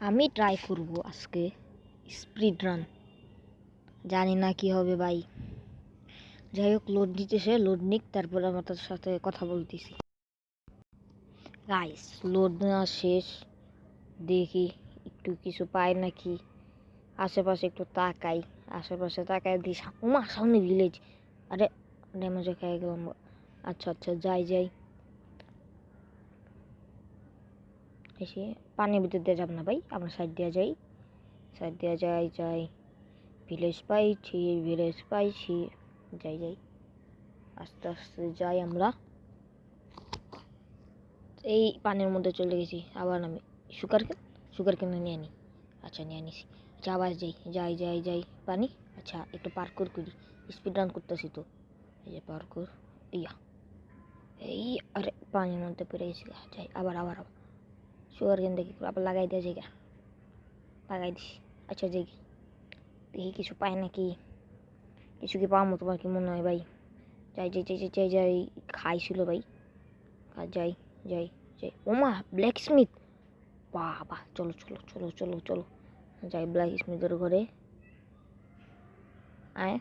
আমি ট্রাই করব আজকে স্পিড রান, জানি না কি হবে ভাই। যাই হোক, লোড দিতেছে, লোড নিক, তারপর আমার তার সাথে কথা বলতেছি। গাইস, লোড নেওয়া শেষ, দেখি একটু কিছু পাই নাকি। আশেপাশে একটু তাকাই, আশেপাশে তাকাই দিই, উমা সামনে ভিলেজ। আরে ড্যামেজে খেয়ে গেলাম। আচ্ছা আচ্ছা, যাই যাই, এসে পানির ভিতর দিয়ে যাব না ভাই, আমরা সাইড দিয়ে যাই, সাইড দিয়ে যাই যাই। ভিলেজ পাইছি, ভিলেজ পাইছি, যাই যাই, আস্তে আস্তে যাই আমরা। এই পানির মধ্যে চলে গেছি, আবার আমি সুগার কেন নিয়ে নিই। আচ্ছা, নিয়ে নিছি। আচ্ছা, আবার যাই যাই যাই যাই পানি। আচ্ছা, একটু পার্কর করি, স্পিড রান করতেছি তো। এই যে পার্কর, ইয়া, এই আরে পানির মধ্যে পড়ে গেছি। যাই আবার আবার আবার সুগার কেন দেখি আবার লাগাই দেওয়া জায়গা, লাগাই দিস। আচ্ছা, যাই দেখি কিছু পাই নাকি, কিছু কি পাবো তোমার কি মনে হয় ভাই? যাই যাই যাই যাই যাই, খাইছিল ভাই, যাই যাই যাই। ওমা ব্ল্যাক স্মিথ, বাবা, চলো চলো চলো চলো চলো, যাই ব্ল্যাক স্মিথের ঘরে। আয়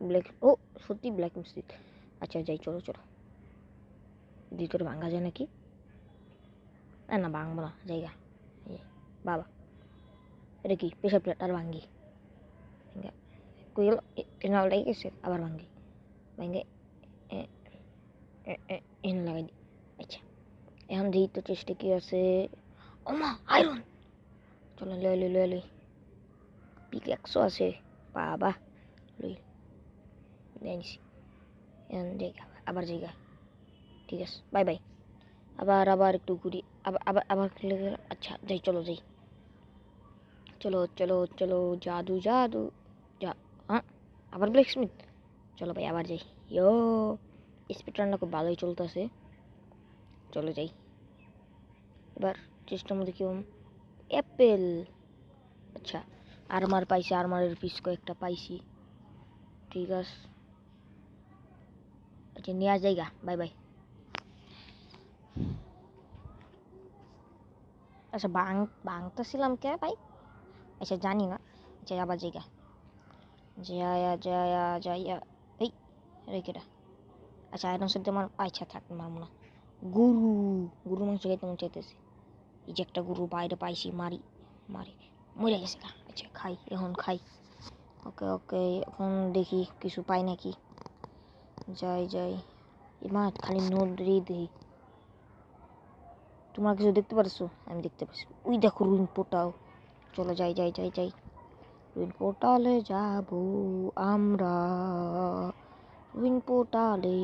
ব্ল্যাক, ও সত্যি ব্ল্যাক স্মিথ। আচ্ছা যাই, চলো চলো, ভিতরে ভাঙ্গা যায় নাকি? না না, ভাঙবো না, জায়গা। বাবা, এটা কি প্রেশার প্লেট? আর ভাঙ্গি, কই গেল? এনাল লেগে গেছে, আবার ভাঙ্গি, ভাঙ্গে এনে লাগাই দিই। আচ্ছা, এখন দিই তো, চেষ্টা কি আছে। ওমা আয়রন, চলো লই লই লই লই, পিক 100 আছে, বাবা লই নিয়েছি। এখন জায়গা, আবার জায়গা, ঠিক আছে, বাই বাই। আবার আবার একটু ঘুরি, আবার আবার আবার খেলে গেল। আচ্ছা যাই, চলো যাই, চলো চলো চলো, জাদু জাদু, যা। হ্যাঁ, আবার ব্ল্যাক স্মিথ, চলো ভাই আবার যাই। ইয়ো, স্পিড রানটা খুব ভালোই চলতেছে, চলো যাই। এবার চেষ্টার মধ্যে কি অ্যাপেল। আচ্ছা, আর্মার পাইছি, আর্মারের পিস কয়েকটা পাইছি, ঠিক আছে। আচ্ছা, নিয়ে জায়গা, বাই বাই। আচ্ছা, ভাঙতেছিলাম কে ভাই? আচ্ছা, জানি না। আচ্ছা, আবার জায়গা, যায়া যায়া যাইয়া, এই রেখেটা। আচ্ছা, আয়রন সেট আমার, আচ্ছা থাক, মারবো না। গরু, গরু মাংস খাইতে মন চাইতেছে। এই যে একটা গরু বাইরে পাইছি, মারি মারি, মরে গেছে গা। আচ্ছা খাই, এখন খাই। ওকে ওকে, এখন দেখি কিছু পাই নাকি। যাই যাই, মা খালি নোট দিয়ে দিই। তোমরা কিছু দেখতে পারছো? আমি দেখতে পাচ্ছি, ওই দেখো রুইন পোর্টাল। চলো যাই যাই যাই যাই, রুইন পোর্টালে যাবো আমরা, রুইন পোর্টালে,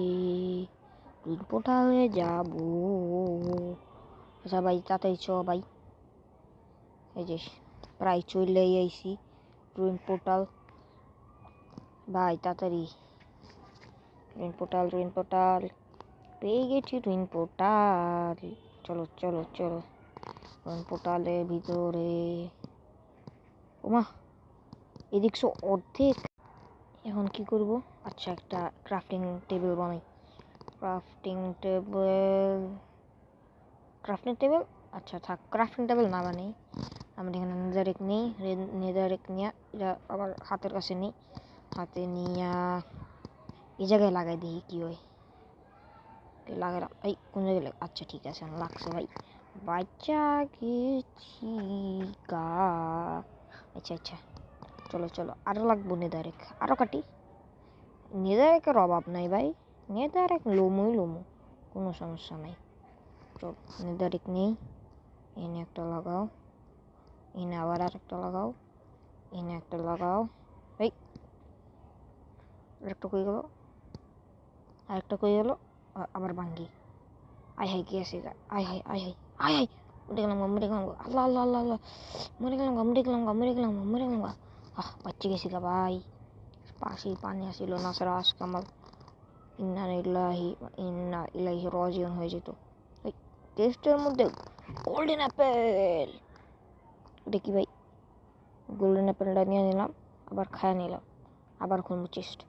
রুইন পোর্টালে যাবো। আচ্ছা ভাই, তাড়াতাড়ি চ ভাই, এই যে প্রায় চলে আইছি রুইন পোর্টাল। ভাই তাড়াতাড়ি, রুইন পোর্টাল, রুইন পোর্টাল, পেয়ে গেছি রুইন পোর্টাল। চলো চলো চলো, রুইন পোর্টালের ভিতরে। ওমা, এদিক অর্ধেক। এখন কি করব? আচ্ছা, একটা ক্রাফটিং টেবিল বানাই। ক্রাফটিং টেবিল, ক্রাফটিং টেবিল, আচ্ছা থাক, ক্রাফটিং টেবিল না বানাই। আমরা এখানে নেদারেক নেই, নেদারেক নিয়ে এটা আবার হাতের কাছে নেই, হাতে নিয়ে এই জায়গায় লাগাই দিই কি হয়। লাগালাম, এই কোন জায়গায়? আচ্ছা ঠিক আছে, লাগছে ভাই, বাচ্চা গেছি গা। আচ্ছা আচ্ছা, চলো চলো, আরও লাগবো নেদারেক, আরও কাটি। নেদারেকের অভাব নাই ভাই, নেদারেক লোমই লোমো, কোনো সমস্যা নাই। চল, নেদারেক নেই, এনে একটা লাগাও, এনে আবার আর একটা লাগাও, এনে একটা লাগাও। এই আরেকটা কই গেল, আরেকটা কই গেল, আবার ভাঙ্গি। আয় হাই কি আছে, আয় হাই আয় হাই আয় হাই, মরে গেলাম গা, মরে গেলাম গা, আল্লাহ আল্লাহ আল্লাহ আল্লাহ, মরে গেলাম গা, মরে গেলাম গা, মরে গেলাম গা, মরে গেলাম গা। বাচ্চা গেছি গা ভাই, পাশে পানি আসিল না সারা, আজকে আমার ইন্না ইলাহি রাজিউন হয়ে যেত। এই টেস্টের মধ্যে গোল্ডেন অ্যাপেল, এটা কি ভাই? গোল্ডেন অ্যাপেলটা নিয়ে নিলাম, আবার খায় নিলাম, আবার খুলবো চেস্ট।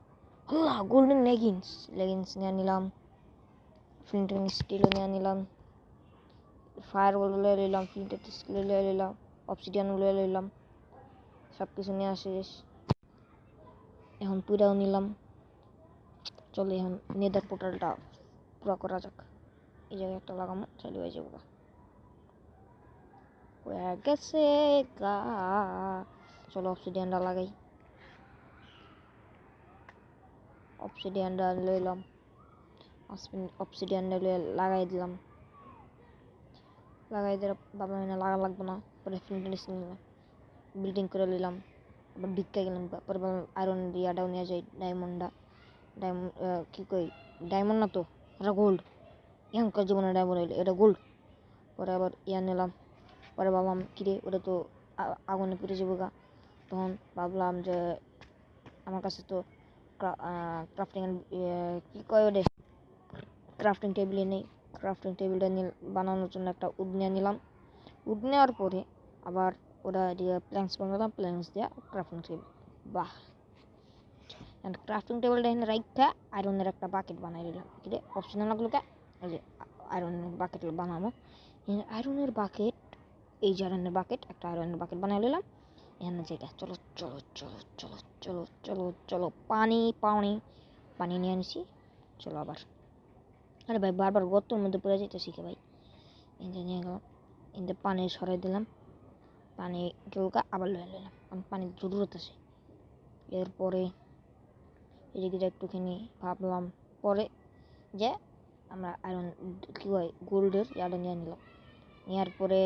আল্লাহ, গোল্ডেন লেগিংস, লেগিংস নিয়ে নিলাম, ফ্লিন্টের স্টিলও নিয়ে নিলাম, ফায়ার বল নিলাম, ফ্লিন্টের স্টিল নিয়ে নিলাম, অবসিডিয়ান লয়ে লইলাম, সব কিছু নিয়ে শেষ। এখন পুরাও নিলাম। চলো এখন নেদার পোর্টালটা পুরো করা যাক। এই জায়গায় একটা লাগামো, চালু হয়ে যাবো। হয়ে গেছে গা। চলো অবসিডিয়ানটা লাগাই। অবসিডিয়ানটা লইলাম, অবসিডিয়ানটা লাগাই দিলাম। লাগাই দিয়ে ভাবলাম না লাগা লাগবো না, পরে বিল্ডিং করে নিলাম। আবার ভিক্ষা গেলাম, পরে ভাবলাম আয়রন ইয়াটাও নিয়ে যাই, ডায়মন্ডটা। ডায়মন্ড কী কই, ডায়মন্ড না তো, এটা গোল্ড। এখনকার জীবনে ডায়মন্ড হইলে এটা গোল্ড। পরে আবার ইয়া নিলাম। পরে ভাবলাম কিরে ওটা তো আগুনে পুড়ে যাবো গা। তখন ভাবলাম যে আমার কাছে তো ক্রাফটিং কী কয় ওটা, ক্রাফটিং টেবিলে নেই। ক্রাফটিং টেবিলটা বানানোর জন্য একটা উড নিয়ে নিলাম। উড নেওয়ার পরে আবার ওটা দিয়ে প্ল্যাঙ্কস বানালাম, প্ল্যাঙ্কস দিয়ে ক্রাফটিং টেবিল। বাহ, ক্রাফটিং টেবিলটা এখানে রাইখা আয়রনের একটা বাকেট বানাই দিলাম। কিরে অপশনাল লাগলোকে এই যে আয়রনের বাকেট বানাবো। আয়রনের বাকেট, এই যে আয়রনের বাকেট, একটা আয়রনের বাকেট বানাই নিলাম এখানে জায়গা। চলো চলো চলো চলো চলো চলো চলো পানি পানি পানি নিয়ে আনছি। চলো আবার, আরে ভাই বারবার গর্তর মধ্যে পড়ে যেতে শিখে ভাই। এনে নিয়ে গেলাম, এনে পানি সরাই দিলাম, পানি গেলকা আবার লয়ে নিলাম, কারণ পানির জরুরত আছে। এরপরে এদিকে একটুখানি ভাবলাম পরে যে আমরা আয়রন কী হয় গোল্ডের ইয়াটা নিয়ে নিলাম। নেওয়ার পরে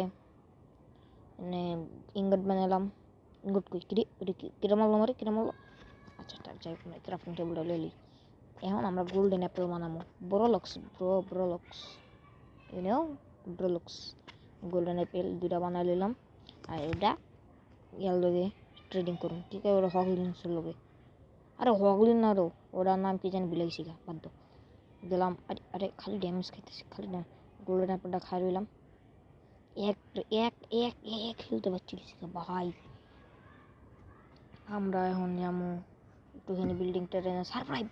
মানে ইঙ্গট বানালাম। ইঙ্গট কই কিরে ওটা কিরম মারলো মারে, কিরম মারলো। আচ্ছা যাই হোক না, ক্রাফটিং টেবিলটা লইলি। এখন আমরা গোল্ডেন অ্যাপেল বানাবো। ব্রোলক্স ব্রোলক্স ইউনো ব্রোলক্স গোল্ডেন অ্যাপেল দুটা বানাই নিলাম। আর এটা ইয়ার লগে ট্রেডিং করুন, ঠিক আছে। ওরা হগলিন্সের লগে, আরে হগলিন না রো, ওটার নাম কি জানি ভুলে গেছি গা, বাধ্য দিলাম। আরে আরে খালি ড্যামেজ খাইতেছি, খালি ড্যামেজ। গোল্ডেন অ্যাপেলটা খাই রইলাম। এক এক এক এক খেলতে পারছি ভাই। আমরা এখন যাবো একটুখানি বিল্ডিংটা সারপ্রাইজ।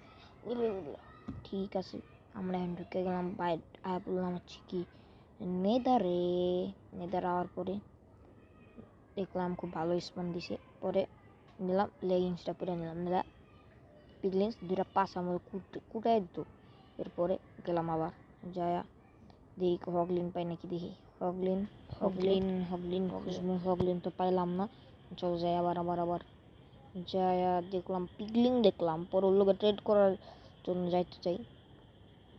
ঠিক আছে, আমরা এখন ঢুকে গেলাম। বাইরে আয়া বললাম হচ্ছে কি নেদারে। নেদার আওয়ার পরে দেখলাম খুব ভালো স্পন দিছে। পরে নিলাম লেগিংসটা পরে নিলাম, নিলাম পিগলিংস দুটা পাশ আমার কুটাই দিত। এরপরে গেলাম আবার যায়া দেখি হগলিন পাই নাকি, দেখি হগলিন হগলিন হগলিন হগলিন তো পাইলাম না। চল যাই আবার আবার আবার যায়া দেখলাম পিগলিং, দেখলাম পরে ওর লোকে ট্রেড করার জন্য যাইতে চাই।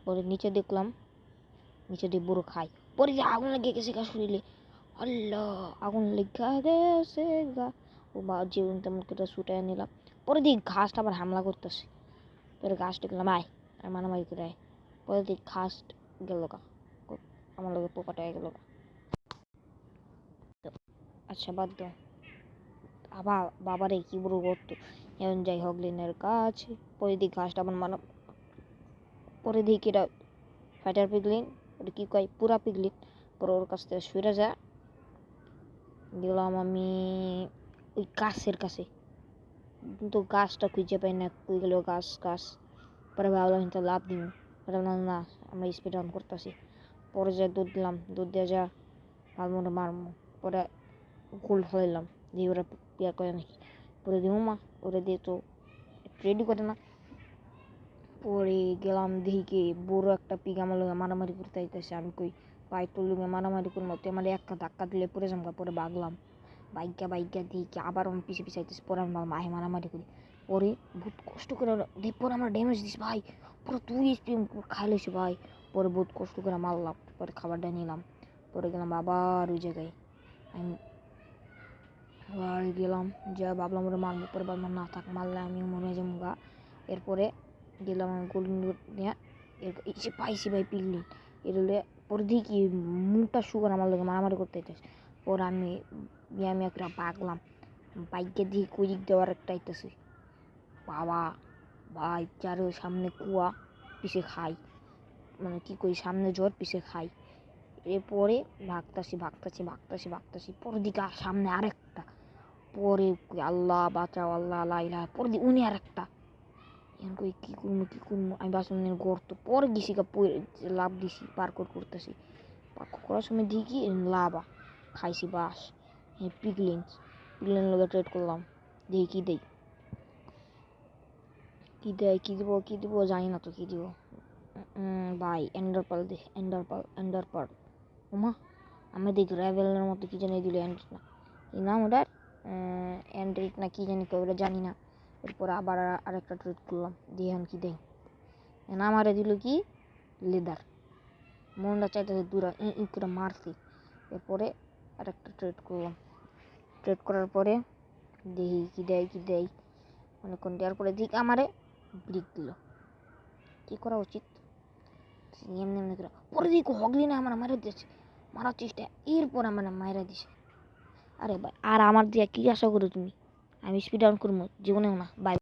পরে নিচে দেখলাম, নিচে দিয়ে বুড়ো খাই। পরে যে আগুন লেগে গেছে গা শরীরে, আল্লাহ আগুন লেগে গেছে গা। ও বা যেমন তেমন করে ছুটাই নিলাম। পরে দিক ঘাসটা আবার হামলা করতেছে। পরে ঘাস দেখলাম আয় আর মারামারি করে আয়। পরে দিক ঘাস গেল গা, আমার লোকে পোকাটা গেল গা। আচ্ছা বাদ দাও, আবার বাবারে কি বড় করতো। এখন যাই হগলিনের কাছে, পরে দিক ঘাসটা আবার মারা। পরে দিক এটা ফাইটার পিগলিন, ওটা কি কয় পুরা পিগলিন। পরে ওর কাছ থেকে সরে যা গেলাম আমি ওই গাছের কাছে, কিন্তু গাছটা খুঁজে পাই না, কই গেল গাছ গাছ। পরে ভাবলাম তো লাভ দিন, না আমরা স্পিড অন করতেছি। পরে যা দুধ দিলাম, দুধ দিয়ে যা ভালো মারমো। পরে গোল্ড ফেলাইলাম দিয়ে ওরা পিয়া করে নাকি। পরে দিব মা ওরা দিয়ে তো রেডি করে না। পরে গেলাম দেখি বড় একটা পিক আমার লোক মারামারি করতে আইতেছে। আমি কই ভাই তোর লোক মারামারি করবো, তো আমার একটা ধাক্কা দিলে পরে যামগা। পরে ভাগলাম বাইকা বাইকা দেখি আবার আমি পিছিয়ে পিছিয়ে আইতেছি। পরে আমি মাহে মারামারি করি। পরে বহুত কষ্ট করে দেখি, পরে আমরা ড্যামেজ দিস ভাই, পরে তুই স্প্রিম খাইলেছি ভাই। পরে বহুত কষ্ট করে মারলাম, পরে খাবারটা নিলাম। পরে গেলাম আবার ওই জায়গায়, আমি আবার গেলাম যা ভাবলাম ওরা মারবো। পরে ভাবলাম না থাক, মারলে আমি মনে যাবো গা। এরপরে গেলাম আমি গোল্ডেন নিয়ে এসে পাইছি ভাই পিগলিন। এর হলে পরে দেখি মুখটা সুগার আমার লোক মারামারি করতে আইতেছে। পরে আমি আমি একটা ভাগলাম, বাইকে দিয়ে কুই দিক দেওয়ার একটা আইতেছে। বাবা ভাই যার সামনে কুয়া পিছে খাই, মানে কি করি সামনে জ্বর পিছে খাই। এরপরে ভাগতাছি ভাগতাছি ভাগতাছি ভাগতাছি। পরের দিকে সামনে আরেকটা। পরে আল্লাহ বাঁচাও আল্লাহ আল্লাহ। পরে দিকে উনি আরেকটা। এখন কই কী করবো কী করবো, আমি বাসনের গর্ত পরে গেছি গা, লাভ দিছি পার্কর করতেছি। পার্কর করার সময় দেখি লাভা খাইছি বাস। হ্যাঁ পিগলিন লোকে ট্রেড করলাম, দেখি কি দিব জানি না তো কি দিব। ভাই এন্ডার পাল ওমা আমি দেখি র্যাভেলের মতো কি জানি দিল এন্ড্রিট না কি নাম ওটার, এন্ড্রিট না কি জানি ওটা জানি না। এরপর আবার আরেকটা ট্রেড করলাম, দিয়ে কি দেয় আমারে দিল কি লেদার, মনটা চাইতেছে দূরা করে মারছি। এরপরে আরেকটা ট্রেড করলাম, ট্রেড করার পরে দেখি কি দেয় অনেকক্ষণ দেওয়ার পরে দিক আমারে ব্রিক দিল। কী করা উচিত এমনি করে পরে দিক হগলি না আমার মারা দিয়েছে, মারার চেষ্টা এরপর আমার মায়েরা দিছে। আরে ভাই আর আমার দিয়া কী আশা করো তুমি, আমি স্পিড ডাউন করবো জীবনেও না। বাই।